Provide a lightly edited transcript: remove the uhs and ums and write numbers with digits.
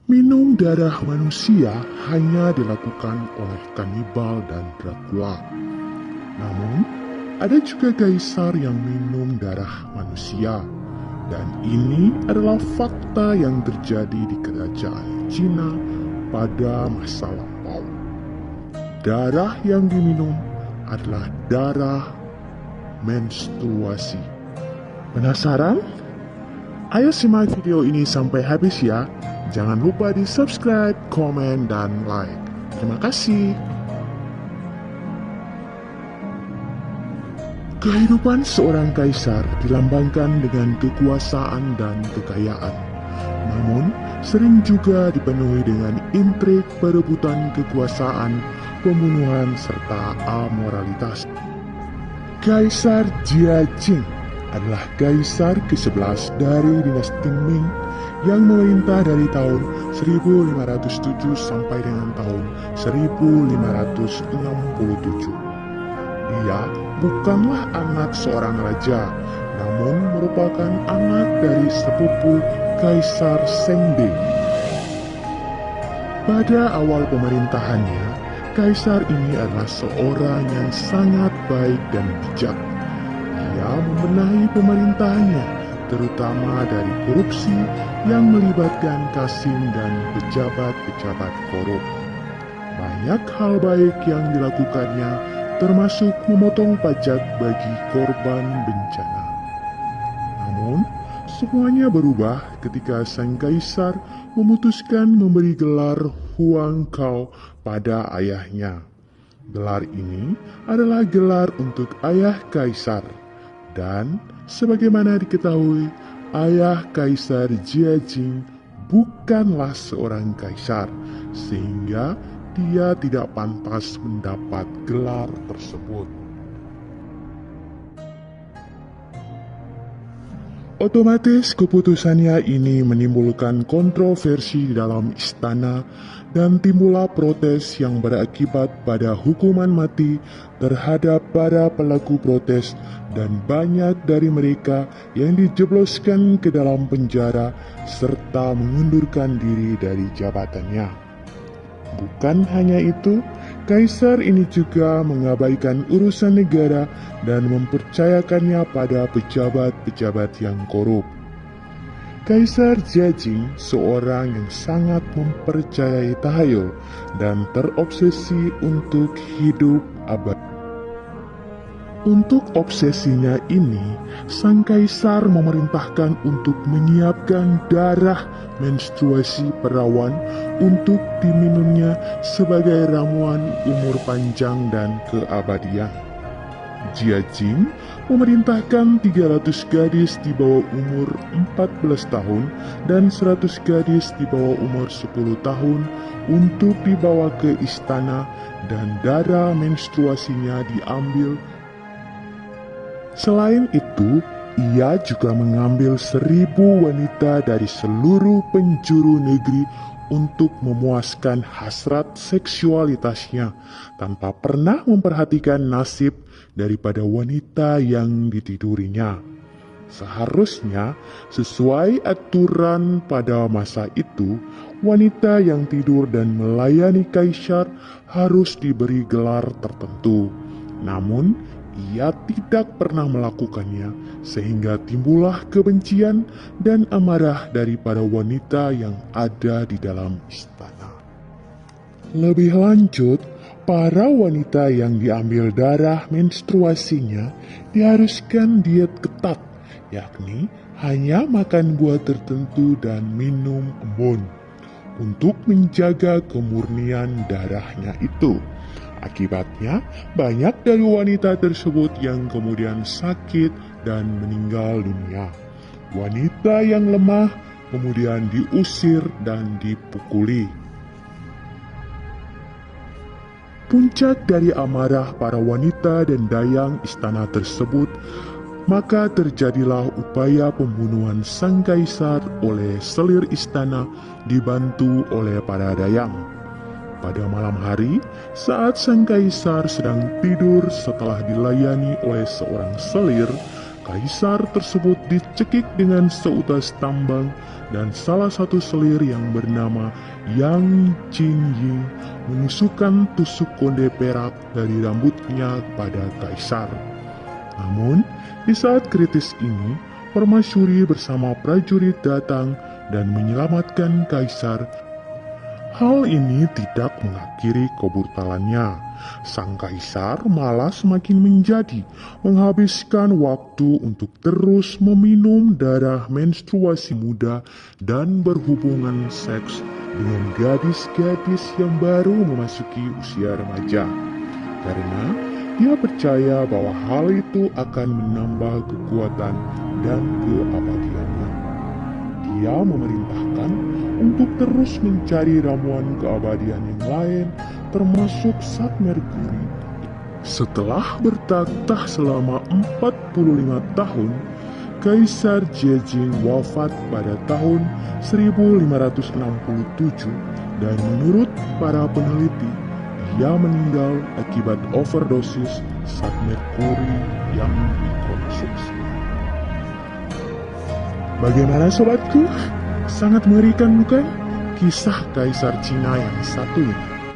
Minum darah manusia hanya dilakukan oleh kanibal dan Dracula. Namun, ada juga kaisar yang minum darah manusia. Dan ini adalah fakta yang terjadi di kerajaan Cina pada masa lampau. Darah yang diminum adalah darah menstruasi. Penasaran? Ayo simak video ini sampai habis ya. Jangan lupa di subscribe, komen, dan like. Terima kasih. Kehidupan seorang kaisar dilambangkan dengan kekuasaan dan kekayaan. Namun, sering juga dipenuhi dengan intrik, perebutan kekuasaan, pembunuhan, serta amoralitas. Kaisar Jia Jing adalah kaisar ke-11 dari dinasti Ming yang memerintah dari tahun 1507 sampai dengan tahun 1567. Dia bukanlah anak seorang raja, namun merupakan anak dari sepupu Kaisar Shengde. Pada awal pemerintahannya, kaisar ini adalah seorang yang sangat baik dan bijak. Dia membenahi pemerintahannya, terutama dari korupsi yang melibatkan Qasim dan pejabat-pejabat korup. Banyak hal baik yang dilakukannya, termasuk memotong pajak bagi korban bencana. Namun, semuanya berubah ketika sang kaisar memutuskan memberi gelar Huang Kao pada ayahnya. Gelar ini adalah gelar untuk ayah kaisar. Dan sebagaimana diketahui, ayah Kaisar Jia Jing bukanlah seorang kaisar, sehingga dia tidak pantas mendapat gelar tersebut. Otomatis keputusannya ini menimbulkan kontroversi di dalam istana dan timbullah protes yang berakibat pada hukuman mati terhadap para pelaku protes dan banyak dari mereka yang dijebloskan ke dalam penjara serta mengundurkan diri dari jabatannya. Bukan hanya itu, kaisar ini juga mengabaikan urusan negara dan mempercayakannya pada pejabat-pejabat yang korup. Kaisar Jia Jing seorang yang sangat mempercayai tahayul dan terobsesi untuk hidup abadi. Untuk obsesinya ini, sang kaisar memerintahkan untuk menyiapkan darah menstruasi perawan untuk diminumnya sebagai ramuan umur panjang dan keabadian. Jia Jing memerintahkan 300 gadis di bawah umur 14 tahun dan 100 gadis di bawah umur 10 tahun untuk dibawa ke istana dan darah menstruasinya diambil. Selain itu, ia juga mengambil 1000 wanita dari seluruh penjuru negeri untuk memuaskan hasrat seksualitasnya tanpa pernah memperhatikan nasib daripada wanita yang ditidurinya. Seharusnya, sesuai aturan pada masa itu, wanita yang tidur dan melayani kaisar harus diberi gelar tertentu. Namun, ia tidak pernah melakukannya, sehingga timbullah kebencian dan amarah daripada wanita yang ada di dalam istana. Lebih lanjut, para wanita yang diambil darah menstruasinya diharuskan diet ketat, yakni hanya makan buah tertentu dan minum embun untuk menjaga kemurnian darahnya itu. Akibatnya, banyak dari wanita tersebut yang kemudian sakit dan meninggal dunia. Wanita yang lemah kemudian diusir dan dipukuli. Puncak dari amarah para wanita dan dayang istana tersebut, maka terjadilah upaya pembunuhan sang kaisar oleh selir istana dibantu oleh para dayang. Pada malam hari, saat sang kaisar sedang tidur setelah dilayani oleh seorang selir, Kaisar tersebut dicekik dengan seutas tambang dan salah satu selir yang bernama Yang Jingying menusukkan tusuk konde perak dari rambutnya kepada Kaisar. Namun, di saat kritis ini, permasyuri bersama prajurit datang dan menyelamatkan Kaisar. Hal ini tidak mengakhiri kebrutalannya. Sang kaisar malah semakin menjadi, menghabiskan waktu untuk terus meminum darah menstruasi muda dan berhubungan seks dengan gadis-gadis yang baru memasuki usia remaja. Karena dia percaya bahwa hal itu akan menambah kekuatan dan keabadiannya. Dia memerintahkan untuk terus mencari ramuan keabadian yang lain, termasuk zat merkuri. Setelah bertatah selama 45 tahun, Kaisar Jejing wafat pada tahun 1567 dan menurut para peneliti, dia meninggal akibat overdosis zat merkuri yang dikonsumsi. Bagaimana sobatku? Sangat mengerikan bukan? Kisah Kaisar Cina yang satu ini.